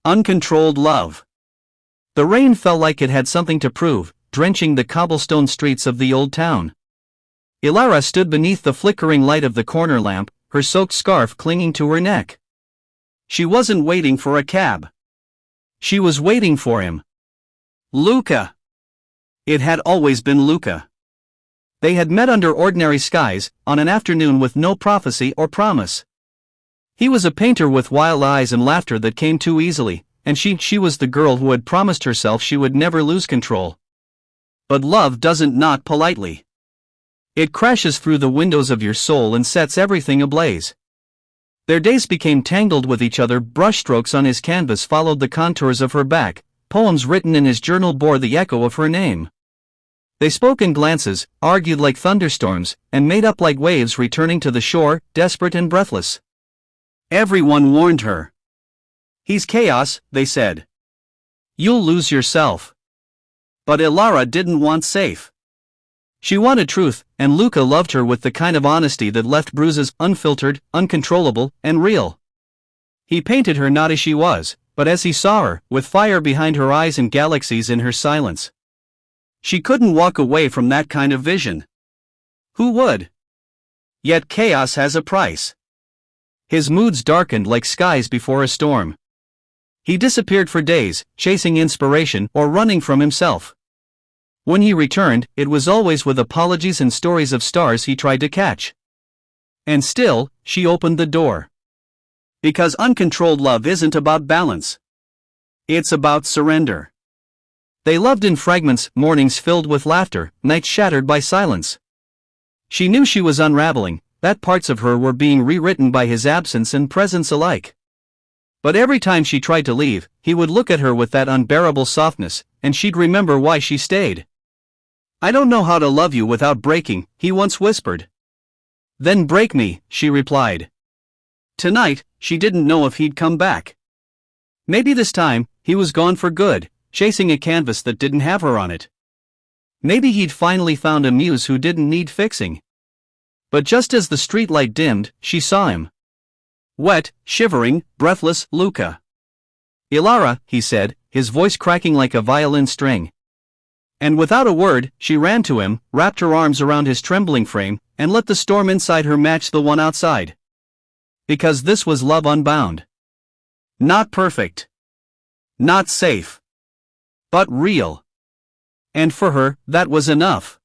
Uncontrolled Love. The rain felt like it had something to prove, drenching the cobblestone streets of the old town. Ilara stood beneath the flickering light of the corner lamp, her soaked scarf clinging to her neck. She wasn't waiting for a cab. She was waiting for him. Luca. It had always been Luca. They had met under ordinary skies, on an afternoon with no prophecy or promise. He was a painter with wild eyes and laughter that came too easily, and she was the girl who had promised herself she would never lose control. But love doesn't knock politely. It crashes through the windows of your soul and sets everything ablaze. Their days became tangled with each other. Brushstrokes on his canvas followed the contours of her back, poems written in his journal bore the echo of her name. They spoke in glances, argued like thunderstorms, and made up like waves returning to the shore, desperate and breathless. Everyone warned her. "He's chaos," they said. "You'll lose yourself." But Ilara didn't want safe. She wanted truth, and Luca loved her with the kind of honesty that left bruises, unfiltered, uncontrollable, and real. He painted her not as she was, but as he saw her, with fire behind her eyes and galaxies in her silence. She couldn't walk away from that kind of vision. Who would? Yet chaos has a price. His moods darkened like skies before a storm. He disappeared for days, chasing inspiration or running from himself. When he returned, it was always with apologies and stories of stars he tried to catch. And still, she opened the door. Because uncontrolled love isn't about balance. It's about surrender. They loved in fragments, mornings filled with laughter, nights shattered by silence. She knew she was unraveling, that parts of her were being rewritten by his absence and presence alike. But every time she tried to leave, he would look at her with that unbearable softness, and she'd remember why she stayed. "I don't know how to love you without breaking," he once whispered. "Then break me," she replied. Tonight, she didn't know if he'd come back. Maybe this time, he was gone for good, chasing a canvas that didn't have her on it. Maybe he'd finally found a muse who didn't need fixing. But just as the streetlight dimmed, she saw him. Wet, shivering, breathless, Luca. "Ilara," he said, his voice cracking like a violin string. And without a word, she ran to him, wrapped her arms around his trembling frame, and let the storm inside her match the one outside. Because this was love unbound. Not perfect. Not safe. But real. And for her, that was enough.